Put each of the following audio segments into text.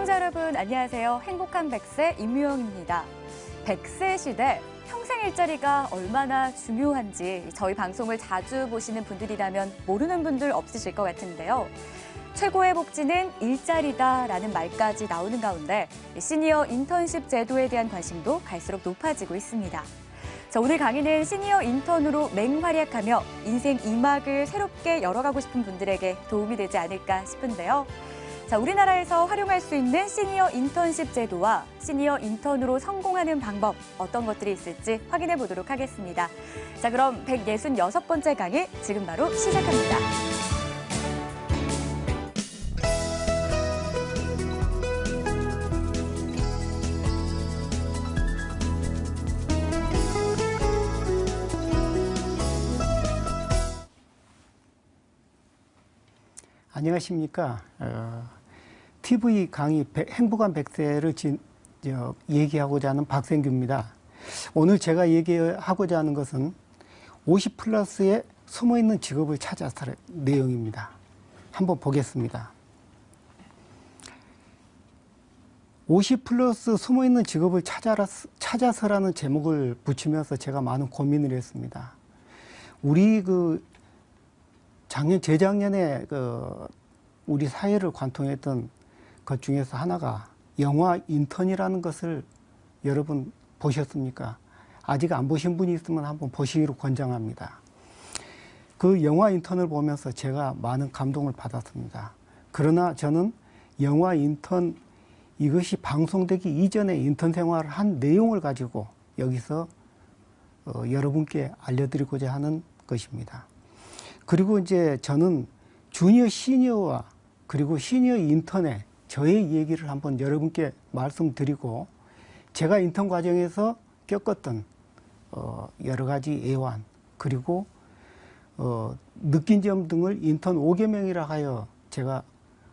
시청자 여러분 안녕하세요. 행복한 100세 임유영입니다. 100세 시대 평생 일자리가 얼마나 중요한지 저희 방송을 자주 보시는 분들이라면 모르는 분들 없으실 것 같은데요. 최고의 복지는 일자리다라는 말까지 나오는 가운데 시니어 인턴십 제도에 대한 관심도 갈수록 높아지고 있습니다. 자, 오늘 강의는 시니어 인턴으로 맹활약하며 인생 2막을 새롭게 열어가고 싶은 분들에게 도움이 되지 않을까 싶은데요. 자, 우리나라에서 활용할 수 있는 시니어 인턴십 제도와 시니어 인턴으로 성공하는 방법, 어떤 것들이 있을지 확인해 보도록 하겠습니다. 자, 그럼 166번째 강의 지금 바로 시작합니다. 안녕하십니까. TV 강의 행복한 100세를 얘기하고자 하는 박생규입니다. 오늘 제가 얘기하고자 하는 것은 50 플러스에 숨어있는 직업을 찾아서 내용입니다. 한번 보겠습니다. 50 플러스 숨어있는 직업을 찾아서라는 제목을 붙이면서 제가 많은 고민을 했습니다. 우리 재작년에 우리 사회를 관통했던 것 중에서 하나가 영화 인턴이라는 것을 여러분 보셨습니까? 아직 안 보신 분이 있으면 한번 보시기로 권장합니다. 그 영화 인턴을 보면서 제가 많은 감동을 받았습니다. 그러나 저는 영화 인턴 이것이 방송되기 이전에 인턴 생활을 한 내용을 가지고 여기서 여러분께 알려드리고자 하는 것입니다. 그리고 이제 저는 주니어 시니어와 그리고 시니어 인턴의 저의 얘기를 한번 여러분께 말씀드리고 제가 인턴 과정에서 겪었던 여러 가지 애환 그리고 느낀 점 등을 인턴 5계명이라 하여 제가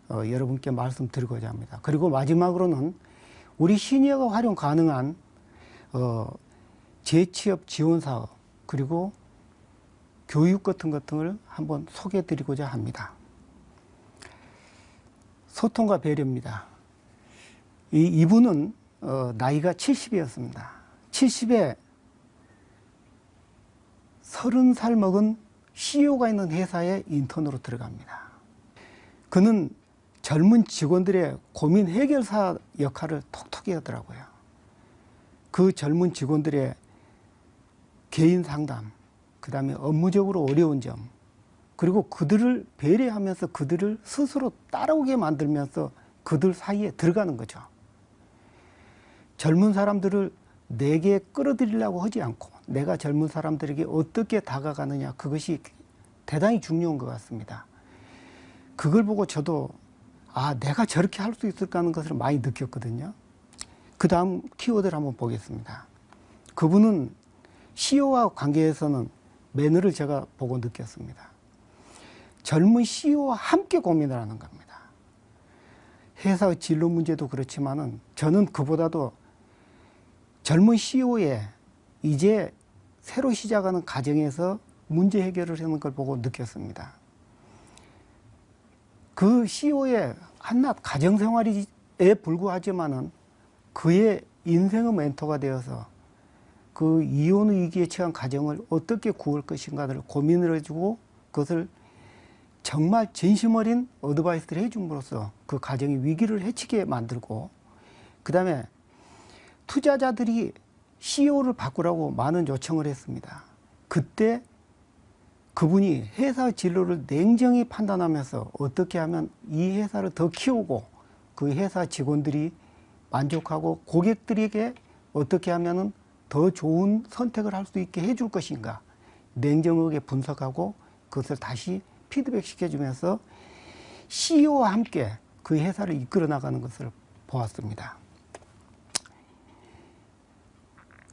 여러분께 말씀드리고자 합니다. 그리고 마지막으로는 우리 시니어가 활용 가능한 재취업 지원 사업 그리고 교육 같은 것들을 한번 소개해 드리고자 합니다. 소통과 배려입니다. 이분은 나이가 70이었습니다. 70에 30살 먹은 CEO가 있는 회사에 인턴으로 들어갑니다. 그는 젊은 직원들의 고민 해결사 역할을 톡톡히 하더라고요. 그 젊은 직원들의 개인 상담, 그 다음에 업무적으로 어려운 점, 그리고 그들을 배려하면서 그들을 스스로 따라오게 만들면서 그들 사이에 들어가는 거죠. 젊은 사람들을 내게 끌어들이려고 하지 않고 내가 젊은 사람들에게 어떻게 다가가느냐, 그것이 대단히 중요한 것 같습니다. 그걸 보고 저도 내가 저렇게 할 수 있을까 하는 것을 많이 느꼈거든요. 그 다음 키워드를 한번 보겠습니다. 그분은 CEO와 관계에서는 매너를 제가 보고 느꼈습니다. 젊은 CEO와 함께 고민을 하는 겁니다. 회사의 진로 문제도 그렇지만은 저는 그보다도 젊은 CEO의 이제 새로 시작하는 과정에서 문제 해결을 하는 걸 보고 느꼈습니다. 그 CEO의 한낱 가정생활에 불구하지만은 그의 인생의 멘토가 되어서 그 이혼 위기에 처한 가정을 어떻게 구할 것인가를 고민을 해주고 그것을 정말 진심 어린 어드바이스를 해줌으로써 그 가정의 위기를 해치게 만들고, 그 다음에 투자자들이 CEO를 바꾸라고 많은 요청을 했습니다. 그때 그분이 회사의 진로를 냉정히 판단하면서 어떻게 하면 이 회사를 더 키우고 그 회사 직원들이 만족하고 고객들에게 어떻게 하면 더 좋은 선택을 할 수 있게 해줄 것인가 냉정하게 분석하고 그것을 다시 피드백 시켜주면서 CEO와 함께 그 회사를 이끌어 나가는 것을 보았습니다.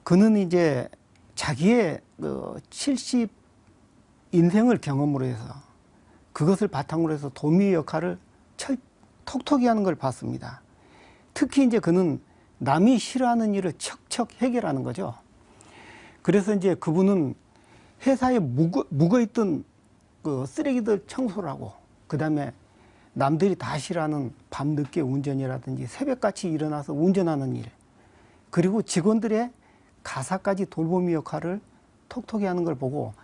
그는 이제 자기의 70 인생을 경험으로 해서 그것을 바탕으로 해서 도미 역할을 톡톡히 하는 걸 봤습니다. 특히 이제 그는 남이 싫어하는 일을 척척 해결하는 거죠. 그래서 이제 그분은 회사에 묵어있던 그 쓰레기들 청소를 하고, 그 다음에 남들이 다 싫어하는 밤늦게 운전이라든지 새벽같이 일어나서 운전하는 일, 그리고 직원들의 가사까지 돌보미 역할을 톡톡히 하는 걸 보고,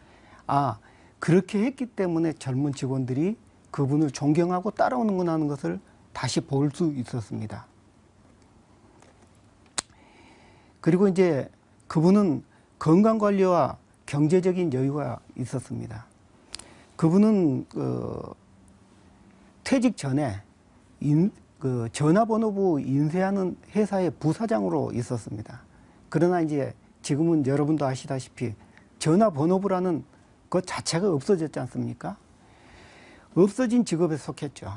아, 그렇게 했기 때문에 젊은 직원들이 그분을 존경하고 따라오는구나 하는 것을 다시 볼 수 있었습니다. 그리고 이제 그분은 건강관리와 경제적인 여유가 있었습니다. 그분은 퇴직 전에 전화번호부 인쇄하는 회사의 부사장으로 있었습니다. 그러나 이제 지금은 여러분도 아시다시피 전화번호부라는 것 자체가 없어졌지 않습니까? 없어진 직업에 속했죠.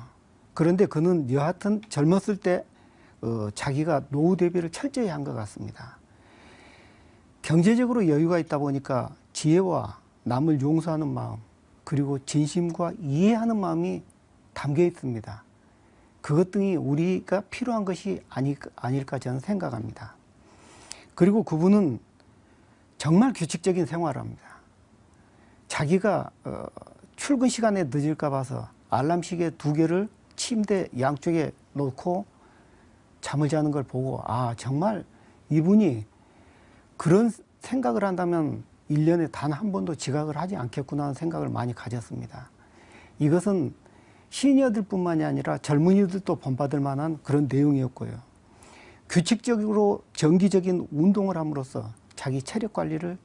그런데 그는 여하튼 젊었을 때 자기가 노후 대비를 철저히 한 것 같습니다. 경제적으로 여유가 있다 보니까 지혜와 남을 용서하는 마음, 그리고 진심과 이해하는 마음이 담겨 있습니다. 그것 등이 우리가 필요한 것이 아닐까 저는 생각합니다. 그리고 그분은 정말 규칙적인 생활을 합니다. 자기가 출근 시간에 늦을까 봐서 알람 시계 2개를 침대 양쪽에 놓고 잠을 자는 걸 보고, 아, 정말 이분이 그런 생각을 한다면 1년에 단 한 번도 지각을 하지 않겠구나 하는 생각을 많이 가졌습니다. 이것은 시니어들뿐만이 아니라 젊은이들도 본받을 만한 그런 내용이었고요. 규칙적으로 정기적인 운동을 함으로써 자기 체력 관리를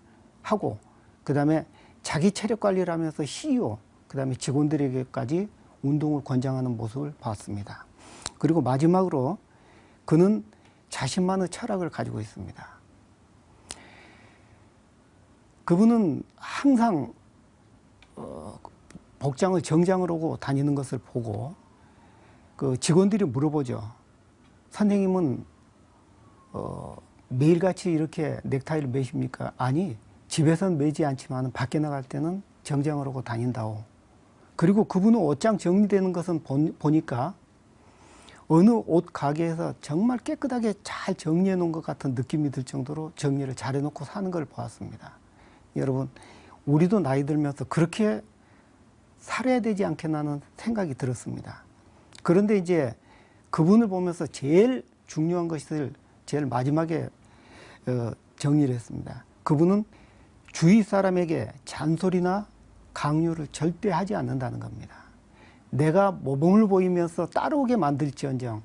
하고, 그 다음에 자기 체력 관리를 하면서 CEO, 그 다음에 직원들에게까지 운동을 권장하는 모습을 봤습니다. 그리고 마지막으로 그는 자신만의 철학을 가지고 있습니다. 그분은 항상 복장을 정장을 하고 다니는 것을 보고 그 직원들이 물어보죠. 선생님은 매일같이 이렇게 넥타이를 매십니까? 아니, 집에서는 매지 않지만 밖에 나갈 때는 정장을 하고 다닌다오. 그리고 그분은 옷장 정리되는 것은 보니까 어느 옷 가게에서 정말 깨끗하게 잘 정리해 놓은 것 같은 느낌이 들 정도로 정리를 잘 해놓고 사는 걸 보았습니다. 여러분, 우리도 나이 들면서 그렇게 살아야 되지 않겠나 하는 생각이 들었습니다. 그런데 이제 그분을 보면서 제일 중요한 것을 제일 마지막에 정리를 했습니다. 그분은 주위 사람에게 잔소리나 강요를 절대 하지 않는다는 겁니다. 내가 모범을 보이면서 따라오게 만들지언정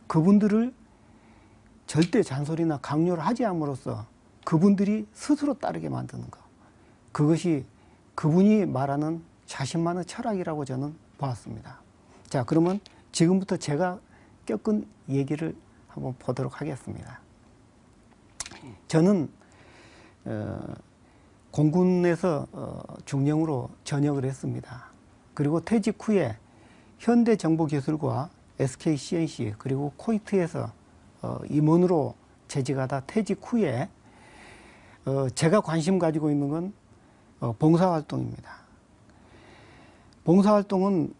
그분들을 절대 잔소리나 강요를 하지 않음으로써 그분들이 스스로 따르게 만드는 것. 그것이 그분이 말하는 자신만의 철학이라고 저는 보았습니다. 자, 그러면 지금부터 제가 겪은 얘기를 한번 보도록 하겠습니다. 저는 공군에서 중령으로 전역을 했습니다. 그리고 퇴직 후에 현대정보기술과 SK CNC 그리고 코이트에서 임원으로 재직하다 퇴직 후에 제가 관심 가지고 있는 건 봉사활동입니다. 봉사활동은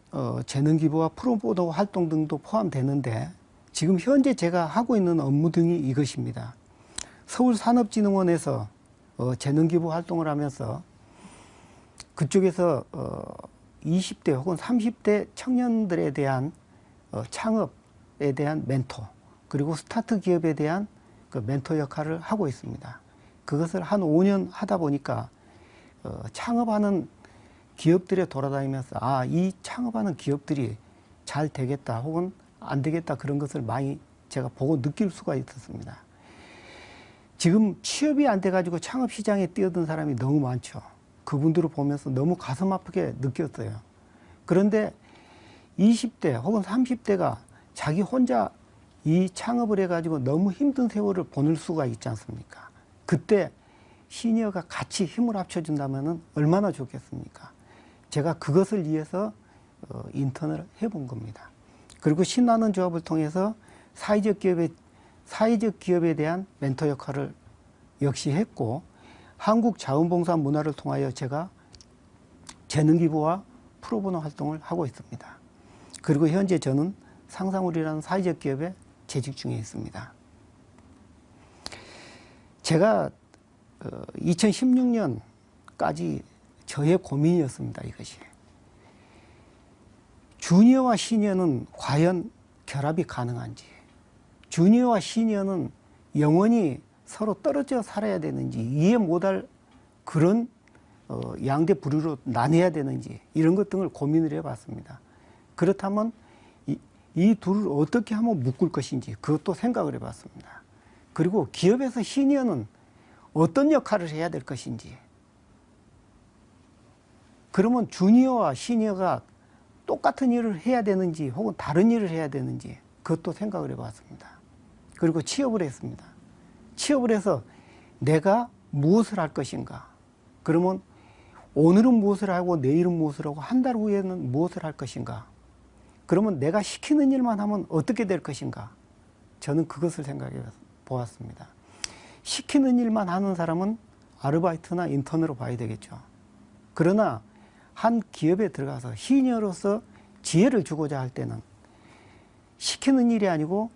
재능기부와 프로보도 활동 등도 포함되는데 지금 현재 제가 하고 있는 업무 등이 이것입니다. 서울산업진흥원에서 재능기부 활동을 하면서 그쪽에서 20대 혹은 30대 청년들에 대한 창업에 대한 멘토, 그리고 스타트 기업에 대한 그 멘토 역할을 하고 있습니다. 그것을 한 5년 하다 보니까 창업하는 기업들에 돌아다니면서 아, 이 창업하는 기업들이 잘 되겠다 혹은 안 되겠다 그런 것을 많이 제가 보고 느낄 수가 있었습니다. 지금 취업이 안 돼가지고 창업 시장에 뛰어든 사람이 너무 많죠. 그분들을 보면서 너무 가슴 아프게 느꼈어요. 그런데 20대 혹은 30대가 자기 혼자 이 창업을 해가지고 너무 힘든 세월을 보낼 수가 있지 않습니까? 그때 시니어가 같이 힘을 합쳐준다면 얼마나 좋겠습니까? 제가 그것을 위해서 인턴을 해본 겁니다. 그리고 신나는 조합을 통해서 사회적 기업에 대한 멘토 역할을 역시 했고, 한국 자원봉사 문화를 통하여 제가 재능기부와 프로보노 활동을 하고 있습니다. 그리고 현재 저는 상상울이라는 사회적 기업에 재직 중에 있습니다. 제가 2016년까지 저의 고민이었습니다. 이것이 주니어와 시니어는 과연 결합이 가능한지, 주니어와 시니어는 영원히 서로 떨어져 살아야 되는지, 이해 못할 그런 양대 부류로 나뉘어야 되는지, 이런 것 등을 고민을 해봤습니다. 그렇다면 이 둘을 어떻게 하면 묶을 것인지 그것도 생각을 해봤습니다. 그리고 기업에서 시니어는 어떤 역할을 해야 될 것인지, 그러면 주니어와 시니어가 똑같은 일을 해야 되는지 혹은 다른 일을 해야 되는지 그것도 생각을 해봤습니다. 그리고 취업을 했습니다. 취업을 해서 내가 무엇을 할 것인가, 그러면 오늘은 무엇을 하고 내일은 무엇을 하고 한 달 후에는 무엇을 할 것인가, 그러면 내가 시키는 일만 하면 어떻게 될 것인가, 저는 그것을 생각해 보았습니다. 시키는 일만 하는 사람은 아르바이트나 인턴으로 봐야 되겠죠. 그러나 한 기업에 들어가서 시니어로서 지혜를 주고자 할 때는 시키는 일이 아니고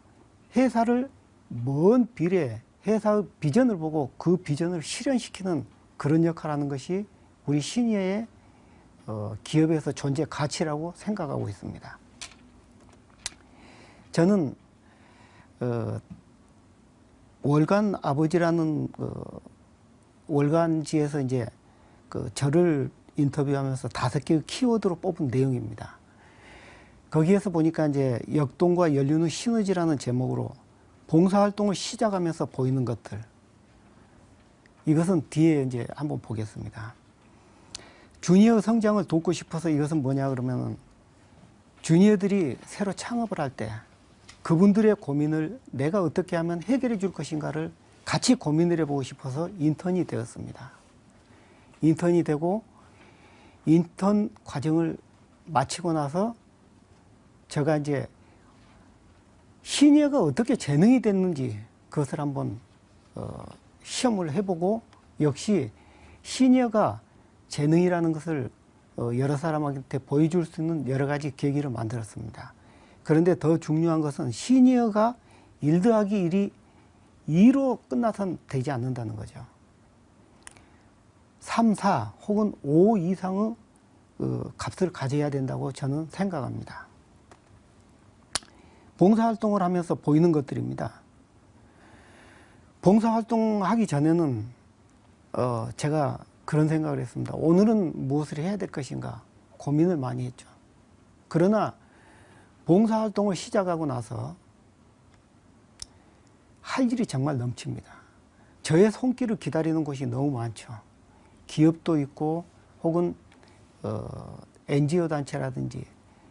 회사를 먼 미래, 회사의 비전을 보고 그 비전을 실현시키는 그런 역할을 하는 것이 우리 시니어의 기업에서 존재 가치라고 생각하고 있습니다. 저는 월간 아버지라는 월간지에서 이제 저를 인터뷰하면서 5개의 키워드로 뽑은 내용입니다. 거기에서 보니까 이제 역동과 연륜의 시너지라는 제목으로 봉사활동을 시작하면서 보이는 것들, 이것은 뒤에 이제 한번 보겠습니다. 주니어 성장을 돕고 싶어서 이것은 뭐냐 그러면은 주니어들이 새로 창업을 할 때 그분들의 고민을 내가 어떻게 하면 해결해 줄 것인가를 같이 고민을 해보고 싶어서 인턴이 되었습니다. 인턴이 되고 인턴 과정을 마치고 나서 제가 이제 시니어가 어떻게 재능이 됐는지 그것을 한번 시험을 해보고, 역시 시니어가 재능이라는 것을 여러 사람한테 보여줄 수 있는 여러 가지 계기를 만들었습니다. 그런데 더 중요한 것은 시니어가 1 더하기 1이 2로 끝나선 되지 않는다는 거죠. 3, 4 혹은 5 이상의 값을 가져야 된다고 저는 생각합니다. 봉사활동을 하면서 보이는 것들입니다. 봉사활동하기 전에는 제가 그런 생각을 했습니다. 오늘은 무엇을 해야 될 것인가 고민을 많이 했죠. 그러나 봉사활동을 시작하고 나서 할 일이 정말 넘칩니다. 저의 손길을 기다리는 곳이 너무 많죠. 기업도 있고 혹은 NGO 단체라든지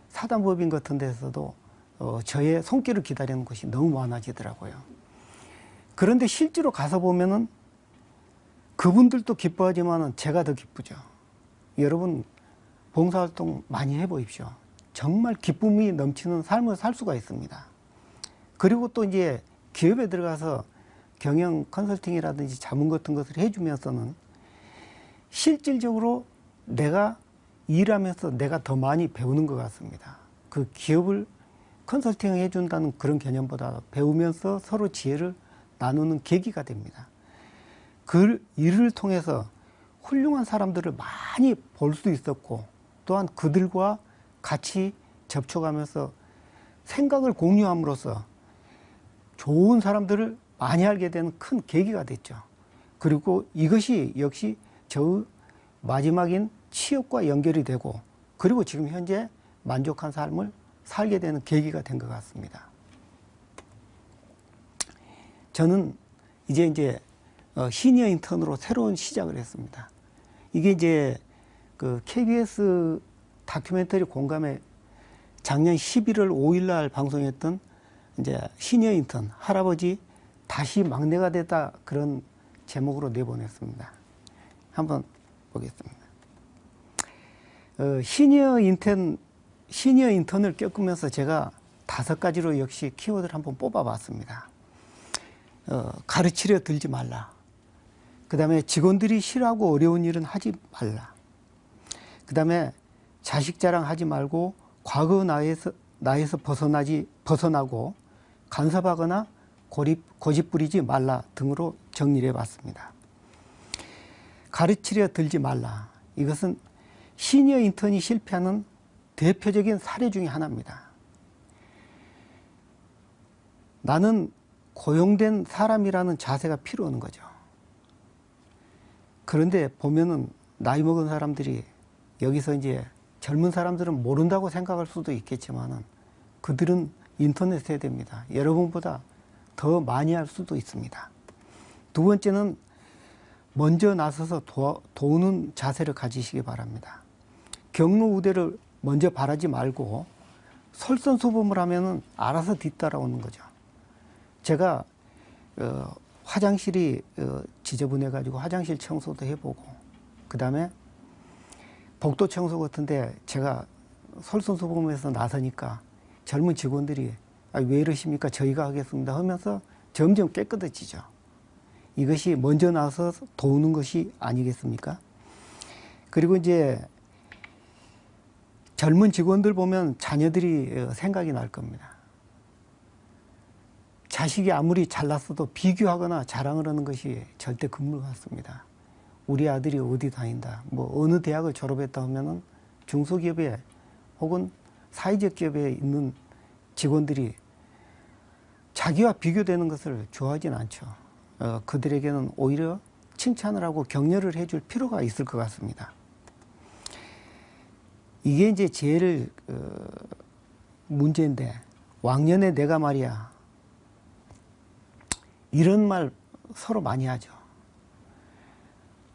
사단법인 같은 데서도 저의 손길을 기다리는 곳이 너무 많아지더라고요. 그런데 실제로 가서 보면은 그분들도 기뻐하지만은 제가 더 기쁘죠. 여러분 봉사활동 많이 해보십시오. 정말 기쁨이 넘치는 삶을 살 수가 있습니다. 그리고 또 이제 기업에 들어가서 경영 컨설팅이라든지 자문 같은 것을 해주면서는 실질적으로 내가 일하면서 내가 더 많이 배우는 것 같습니다. 그 기업을 컨설팅 해준다는 그런 개념보다 배우면서 서로 지혜를 나누는 계기가 됩니다. 그 일을 통해서 훌륭한 사람들을 많이 볼 수 있었고, 또한 그들과 같이 접촉하면서 생각을 공유함으로써 좋은 사람들을 많이 알게 되는 큰 계기가 됐죠. 그리고 이것이 역시 저의 마지막인 취업과 연결이 되고, 그리고 지금 현재 만족한 삶을 살게 되는 계기가 된 것 같습니다. 저는 이제 시니어 인턴으로 새로운 시작을 했습니다. 이게 이제 그 KBS 다큐멘터리 공감에 작년 11월 5일 날 방송했던 이제 시니어 인턴, 할아버지 다시 막내가 됐다, 그런 제목으로 내보냈습니다. 한번 보겠습니다. 시니어 인턴을 겪으면서 제가 5가지로 역시 키워드를 한번 뽑아봤습니다. 가르치려 들지 말라. 그 다음에 직원들이 싫어하고 어려운 일은 하지 말라. 그 다음에 자식 자랑하지 말고 과거 나에서 벗어나고 간섭하거나 고집 부리지 말라 등으로 정리를 해봤습니다. 가르치려 들지 말라. 이것은 시니어 인턴이 실패하는 대표적인 사례 중에 하나입니다. 나는 고용된 사람이라는 자세가 필요 없는 거죠. 그런데 보면은 나이 먹은 사람들이 여기서 이제 젊은 사람들은 모른다고 생각할 수도 있겠지만은 그들은 인터넷 세대입니다. 여러분보다 더 많이 할 수도 있습니다. 두 번째는 먼저 나서서 도우는 자세를 가지시기 바랍니다. 경로 우대를 먼저 바라지 말고 솔선수범을 하면은 알아서 뒤따라오는 거죠. 제가 화장실이 지저분해 가지고 화장실 청소도 해보고, 그 다음에 복도 청소 같은데 제가 솔선수범해서 나서니까 젊은 직원들이 왜 이러십니까? 저희가 하겠습니다 하면서 점점 깨끗해지죠. 이것이 먼저 나서 도우는 것이 아니겠습니까? 그리고 이제 젊은 직원들 보면 자녀들이 생각이 날 겁니다. 자식이 아무리 잘났어도 비교하거나 자랑을 하는 것이 절대 금물 같습니다. 우리 아들이 어디 다닌다, 뭐 어느 대학을 졸업했다 하면은 중소기업에 혹은 사회적 기업에 있는 직원들이 자기와 비교되는 것을 좋아하진 않죠. 그들에게는 오히려 칭찬을 하고 격려를 해줄 필요가 있을 것 같습니다. 이게 이제 제일 문제인데, 왕년에 내가 말이야, 이런 말 서로 많이 하죠.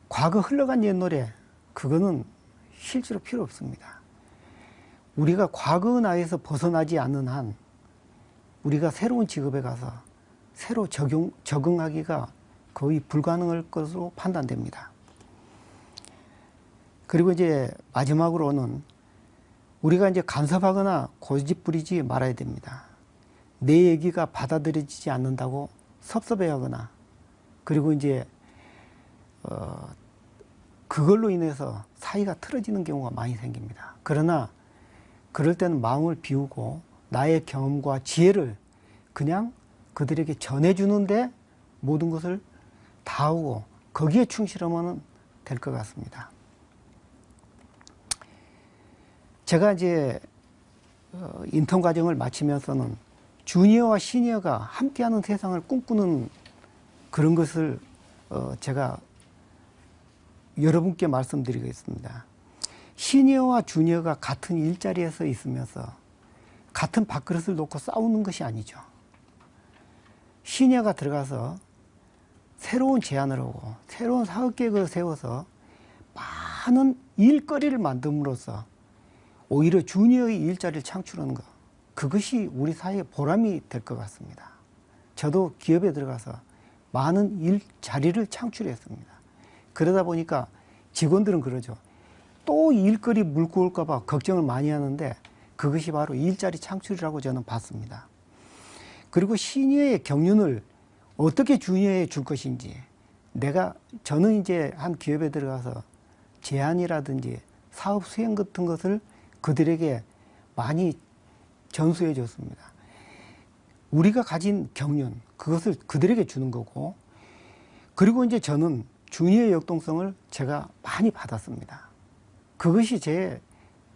과거 흘러간 옛 노래, 그거는 실제로 필요 없습니다. 우리가 과거 나이에서 벗어나지 않는 한 우리가 새로운 직업에 가서 새로 적응하기가 거의 불가능할 것으로 판단됩니다. 그리고 이제 마지막으로는 우리가 이제 간섭하거나 고집 부리지 말아야 됩니다. 내 얘기가 받아들여지지 않는다고 섭섭해하거나, 그리고 이제 그걸로 인해서 사이가 틀어지는 경우가 많이 생깁니다. 그러나 그럴 때는 마음을 비우고 나의 경험과 지혜를 그냥 그들에게 전해주는데 모든 것을 다하고 거기에 충실하면 될 것 같습니다. 제가 이제 인턴 과정을 마치면서는 주니어와 시니어가 함께하는 세상을 꿈꾸는 그런 것을 제가 여러분께 말씀드리겠습니다. 시니어와 주니어가 같은 일자리에서 있으면서 같은 밥그릇을 놓고 싸우는 것이 아니죠. 시니어가 들어가서 새로운 제안을 하고 새로운 사업 계획을 세워서 많은 일거리를 만듦으로써 오히려 주니어의 일자리를 창출하는 것, 그것이 우리 사회의 보람이 될 것 같습니다. 저도 기업에 들어가서 많은 일자리를 창출했습니다. 그러다 보니까 직원들은 그러죠. 또 일거리 물고 올까 봐 걱정을 많이 하는데 그것이 바로 일자리 창출이라고 저는 봤습니다. 그리고 시니어의 경륜을 어떻게 주니어에 줄 것인지, 저는 이제 한 기업에 들어가서 제안이라든지 사업 수행 같은 것을 그들에게 많이 전수해 줬습니다. 우리가 가진 경륜, 그것을 그들에게 주는 거고, 그리고 이제 저는 주니어의 역동성을 제가 많이 받았습니다. 그것이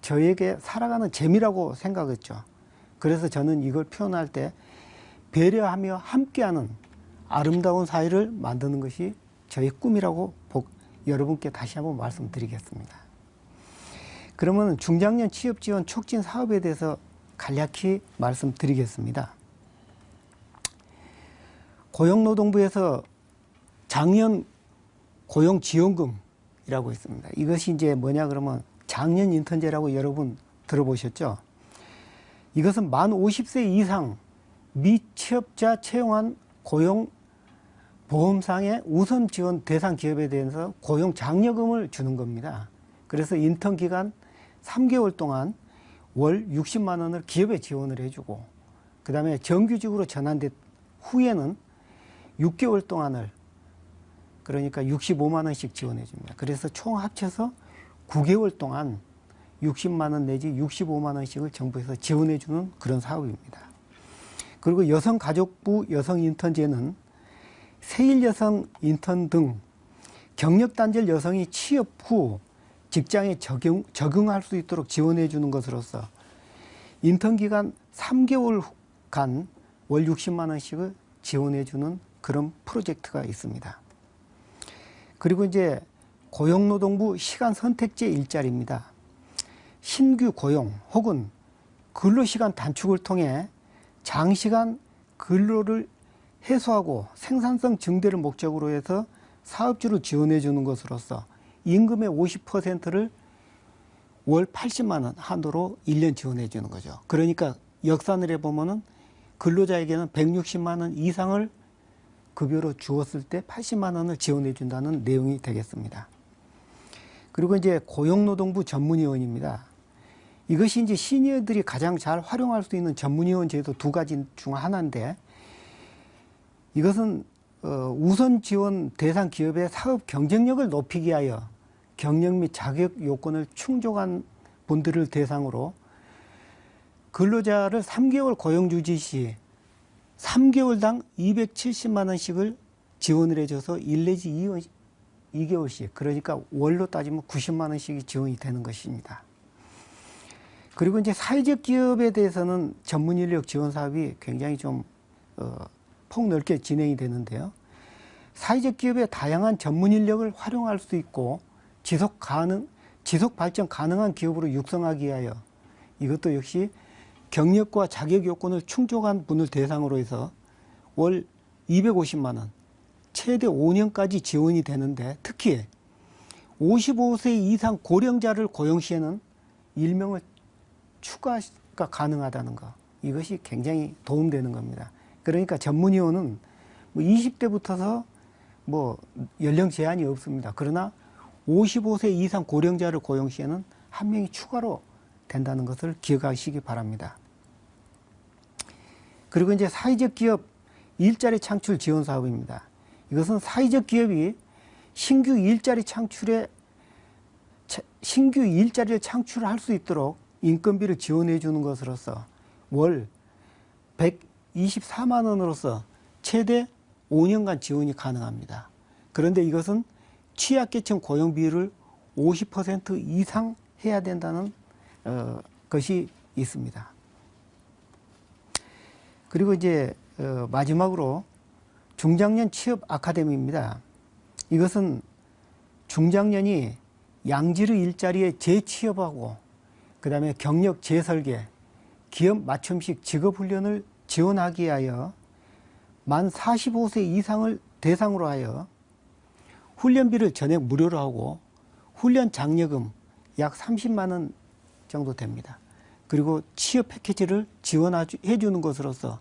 저에게 살아가는 재미라고 생각했죠. 그래서 저는 이걸 표현할 때 배려하며 함께하는 아름다운 사회를 만드는 것이 저의 꿈이라고 여러분께 다시 한번 말씀드리겠습니다. 그러면 중장년 취업지원 촉진 사업에 대해서 간략히 말씀드리겠습니다. 고용노동부에서 작년 고용지원금이라고 있습니다. 이것이 이제 뭐냐 그러면 작년 인턴제라고 여러분 들어보셨죠? 이것은 만 50세 이상 미취업자 채용한 고용보험상의 우선 지원 대상 기업에 대해서 고용장려금을 주는 겁니다. 그래서 인턴 기간 3개월 동안 월 60만 원을 기업에 지원을 해주고, 그 다음에 정규직으로 전환된 후에는 6개월 동안을, 그러니까 65만 원씩 지원해 줍니다. 그래서 총 합쳐서 9개월 동안 60만 원 내지 65만 원씩을 정부에서 지원해 주는 그런 사업입니다. 그리고 여성가족부 여성인턴제는 세일 여성 인턴 등 경력단절 여성이 취업 후 직장에 적응할 수 있도록 지원해 주는 것으로서 인턴 기간 3개월간 월 60만 원씩을 지원해 주는 그런 프로젝트가 있습니다. 그리고 이제 고용노동부 시간 선택제 일자리입니다. 신규 고용 혹은 근로시간 단축을 통해 장시간 근로를 해소하고 생산성 증대를 목적으로 해서 사업주를 지원해 주는 것으로서 임금의 50%를 월 80만 원 한도로 1년 지원해 주는 거죠. 그러니까 역산을 해보면은 근로자에게는 160만 원 이상을 급여로 주었을 때 80만 원을 지원해 준다는 내용이 되겠습니다. 그리고 이제 고용노동부 전문위원입니다. 이것이 이제 시니어들이 가장 잘 활용할 수 있는 전문위원 제도 두 가지 중 하나인데, 이것은 우선 지원 대상 기업의 사업 경쟁력을 높이기 위하여 경력 및 자격 요건을 충족한 분들을 대상으로 근로자를 3개월 고용 유지 시 3개월당 270만 원씩을 지원을 해줘서 1 내지 2개월씩, 그러니까 월로 따지면 90만 원씩이 지원이 되는 것입니다. 그리고 이제 사회적 기업에 대해서는 전문 인력 지원 사업이 굉장히 좀 폭넓게 진행이 되는데요. 사회적 기업의 다양한 전문 인력을 활용할 수 있고 지속 발전 가능한 기업으로 육성하기 위하여 이것도 역시 경력과 자격 요건을 충족한 분을 대상으로 해서 월 250만 원, 최대 5년까지 지원이 되는데, 특히 55세 이상 고령자를 고용 시에는 일명을 추가가 가능하다는 거, 이것이 굉장히 도움되는 겁니다. 그러니까 전문위원은 뭐 20대부터서 뭐 연령 제한이 없습니다. 그러나 55세 이상 고령자를 고용 시에는 한 명이 추가로 된다는 것을 기억하시기 바랍니다. 그리고 이제 사회적 기업 일자리 창출 지원 사업입니다. 이것은 사회적 기업이 신규 일자리를 창출할 수 있도록 인건비를 지원해 주는 것으로서 월 124만 원으로서 최대 5년간 지원이 가능합니다. 그런데 이것은 취약계층 고용 비율을 50% 이상 해야 된다는 것이 있습니다. 그리고 이제 마지막으로 중장년 취업 아카데미입니다. 이것은 중장년이 양질의 일자리에 재취업하고 그 다음에 경력 재설계, 기업 맞춤식 직업훈련을 지원하기 위하여 만 45세 이상을 대상으로 하여 훈련비를 전액 무료로 하고 훈련 장려금 약 30만 원 정도 됩니다. 그리고 취업 패키지를 지원해 주는 것으로서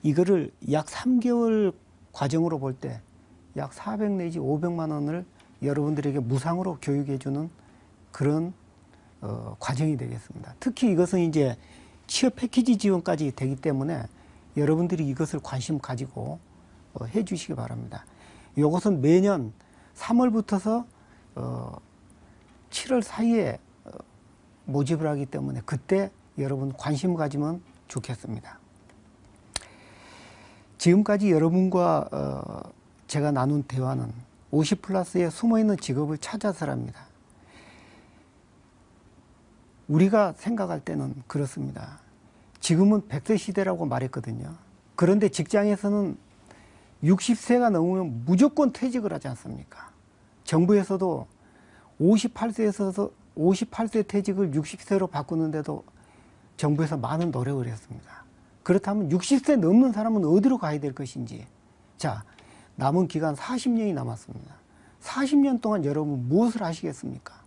이거를 약 3개월 과정으로 볼 때 약 400 내지 500만 원을 여러분들에게 무상으로 교육해 주는 그런 과정이 되겠습니다. 특히 이것은 이제 취업 패키지 지원까지 되기 때문에 여러분들이 이것을 관심 가지고 해 주시기 바랍니다. 이것은 매년 3월부터서 7월 사이에 모집을 하기 때문에 그때 여러분 관심 가지면 좋겠습니다. 지금까지 여러분과 제가 나눈 대화는 50 플러스에 숨어있는 직업을 찾아서랍니다. 우리가 생각할 때는 그렇습니다. 지금은 100세 시대라고 말했거든요. 그런데 직장에서는 60세가 넘으면 무조건 퇴직을 하지 않습니까? 정부에서도 58세 퇴직을 60세로 바꾸는데도 정부에서 많은 노력을 했습니다. 그렇다면 60세 넘는 사람은 어디로 가야 될 것인지. 자, 남은 기간 40년이 남았습니다. 40년 동안 여러분 무엇을 하시겠습니까?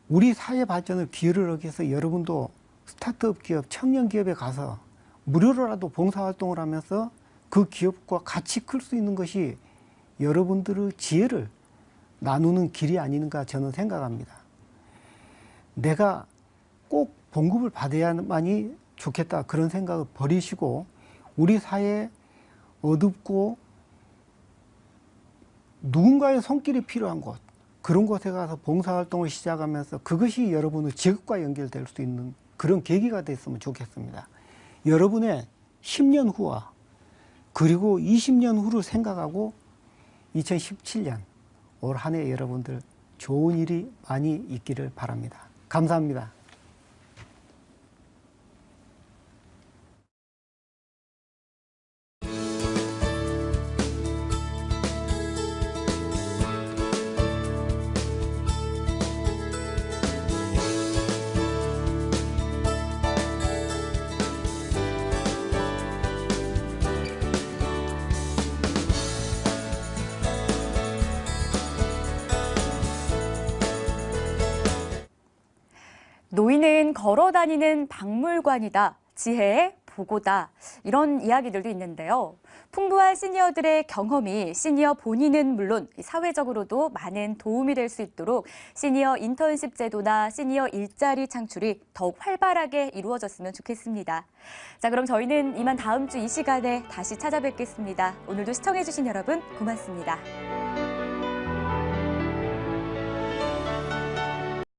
우리 사회 발전을 기여를 하기 위해서 여러분도 스타트업 기업, 청년 기업에 가서 무료로라도 봉사활동을 하면서 그 기업과 같이 클 수 있는 것이 여러분들의 지혜를 나누는 길이 아닌가 저는 생각합니다. 내가 꼭 봉급을 받아야만이 좋겠다 그런 생각을 버리시고 우리 사회에 어둡고 누군가의 손길이 필요한 곳, 그런 곳에 가서 봉사활동을 시작하면서 그것이 여러분의 직업과 연결될 수 있는 그런 계기가 됐으면 좋겠습니다. 여러분의 10년 후와 그리고 20년 후를 생각하고 2017년 올 한 해 여러분들 좋은 일이 많이 있기를 바랍니다. 감사합니다. 노인은 걸어 다니는 박물관이다. 지혜의 보고다. 이런 이야기들도 있는데요. 풍부한 시니어들의 경험이 시니어 본인은 물론 사회적으로도 많은 도움이 될 수 있도록 시니어 인턴십 제도나 시니어 일자리 창출이 더욱 활발하게 이루어졌으면 좋겠습니다. 자, 그럼 저희는 이만 다음 주 이 시간에 다시 찾아뵙겠습니다. 오늘도 시청해주신 여러분 고맙습니다.